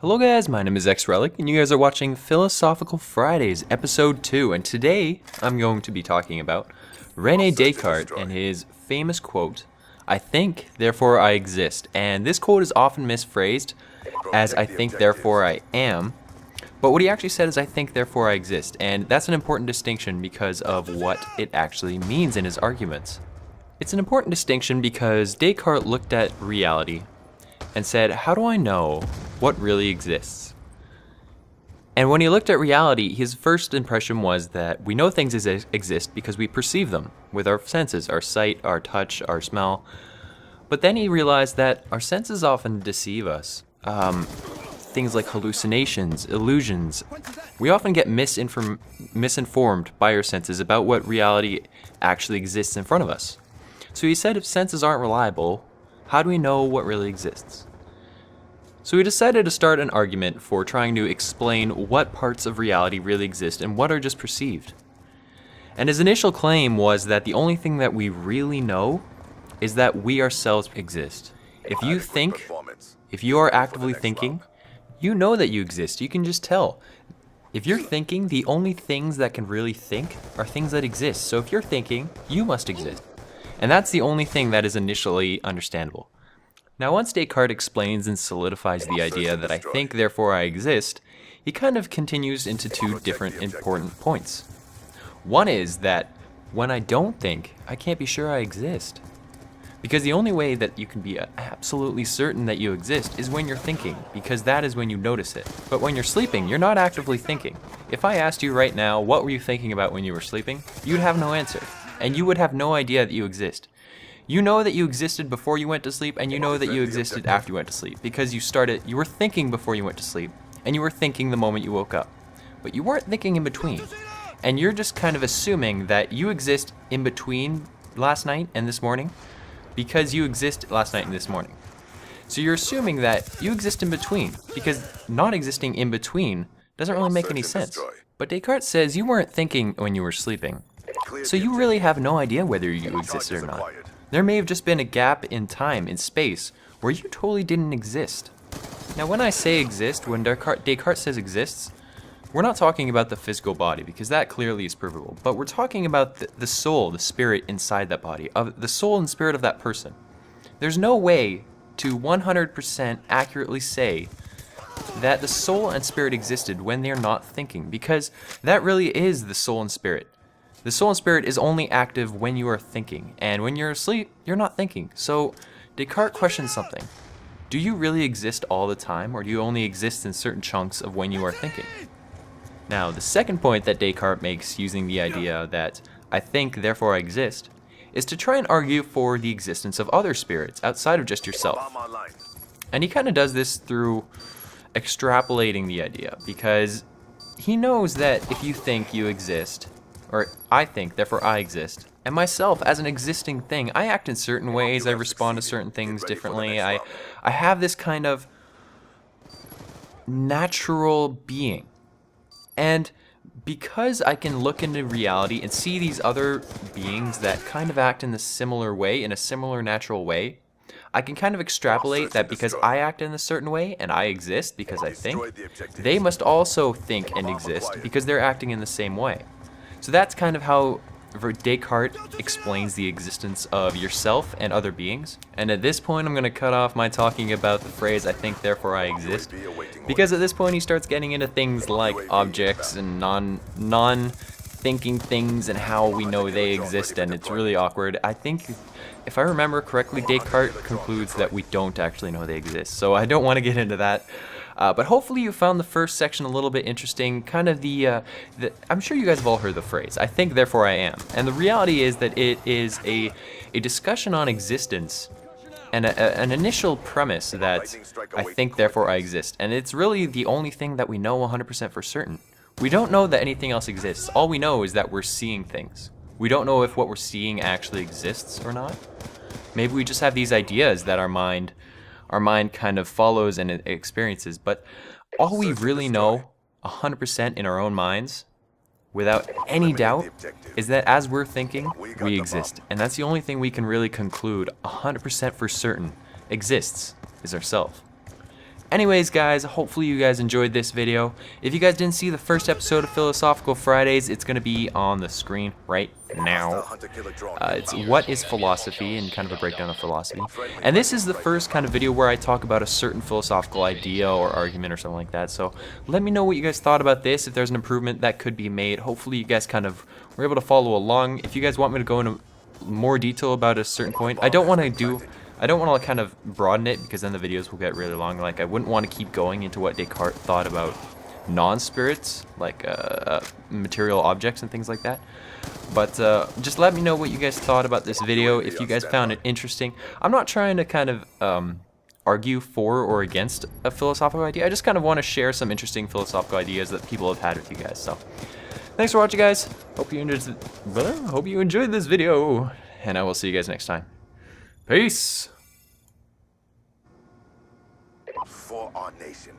Hello guys, my name is xRellic, and you guys are watching Philosophical Fridays, episode 2, and today I'm going to be talking about René Descartes and his famous quote, "I think, therefore I exist," and this quote is often misphrased as "I think, therefore I am," but what he actually said is "I think, therefore I exist," and that's an important distinction because of what it actually means in his arguments. It's an important distinction because Descartes looked at reality and said, how do I know what really exists? And when he looked at reality, his first impression was that we know things exist because we perceive them with our senses, our sight, our touch, our smell. But then he realized that our senses often deceive us. Things like hallucinations, illusions. We often get misinformed by our senses about what reality actually exists in front of us. So he said if senses aren't reliable, how do we know what really exists? So he decided to start an argument for trying to explain what parts of reality really exist and what are just perceived. And his initial claim was that the only thing that we really know is that we ourselves exist. If you think, if you are actively thinking, you know that you exist. You can just tell. If you're thinking, the only things that can really think are things that exist. So if you're thinking, you must exist. And that's the only thing that is initially understandable. Now, once Descartes explains and solidifies the idea that I think, therefore I exist, he kind of continues into two different important points. One is that when I don't think, I can't be sure I exist. Because the only way that you can be absolutely certain that you exist is when you're thinking, because that is when you notice it. But when you're sleeping, you're not actively thinking. If I asked you right now, what were you thinking about when you were sleeping, you'd have no answer. And you would have no idea that you exist. You know that you existed before you went to sleep, and you know that you existed after you went to sleep, because you were thinking before you went to sleep, and you were thinking the moment you woke up. But you weren't thinking in between. And you're just kind of assuming that you exist in between last night and this morning, because you exist last night and this morning. So you're assuming that you exist in between, because not existing in between doesn't really make any sense. But Descartes says you weren't thinking when you were sleeping. So you really have no idea whether you existed or not. There may have just been a gap in time, in space, where you totally didn't exist. Now when I say exist, when Descartes says exists, we're not talking about the physical body, because that clearly is provable, but we're talking about the soul, the spirit inside that body, of the soul and spirit of that person. There's no way to 100% accurately say that the soul and spirit existed when they're not thinking, because that really is the soul and spirit. The soul and spirit is only active when you are thinking, and when you're asleep, you're not thinking. So Descartes questions something. Do you really exist all the time, or do you only exist in certain chunks of when you are thinking? Now, the second point that Descartes makes using the idea that I think, therefore I exist, is to try and argue for the existence of other spirits outside of just yourself. And he kind of does this through extrapolating the idea, because he knows that if you think you exist, or I think, therefore I exist. And myself, as an existing thing, I act in certain ways, I respond to certain things differently, I have this kind of natural being. And because I can look into reality and see these other beings that kind of act in a similar way, in a similar natural way, I can kind of extrapolate that because I act in a certain way and I exist because I think, they must also think and exist because they're acting in the same way. So that's kind of how Descartes explains the existence of yourself and other beings. And at this point, I'm going to cut off my talking about the phrase, I think, therefore I exist. Because at this point, he starts getting into things like objects and non-thinking things and how we know they exist, and it's really awkward. I think, if I remember correctly, Descartes concludes that we don't actually know they exist. So I don't want to get into that. But hopefully you found the first section a little bit interesting, kind of I'm sure you guys have all heard the phrase, I think, therefore I am. And the reality is that it is a discussion on existence and an initial premise that I think, therefore I exist. And it's really the only thing that we know 100% for certain. We don't know that anything else exists. All we know is that we're seeing things. We don't know if what we're seeing actually exists or not. Maybe we just have these ideas that our mind kind of follows and experiences, but all we really know 100% in our own minds, without any doubt, is that as we're thinking, we exist. And that's the only thing we can really conclude 100% for certain exists, is ourself. Anyways, guys, hopefully you guys enjoyed this video. If you guys didn't see the first episode of Philosophical Fridays, it's going to be on the screen right now. It's what is philosophy, and kind of a breakdown of philosophy. And this is the first kind of video where I talk about a certain philosophical idea or argument or something like that. So let me know what you guys thought about this, if there's an improvement that could be made. Hopefully you guys kind of were able to follow along. If you guys want me to go into more detail about a certain point, I don't want to kind of broaden it, because then the videos will get really long. Like, I wouldn't want to keep going into what Descartes thought about non-spirits, like material objects and things like that. But just let me know what you guys thought about this video, if you guys found it interesting. I'm not trying to kind of argue for or against a philosophical idea. I just kind of want to share some interesting philosophical ideas that people have had with you guys. So thanks for watching, guys. Hope you enjoyed this video, and I will see you guys next time. Peace. For our nation.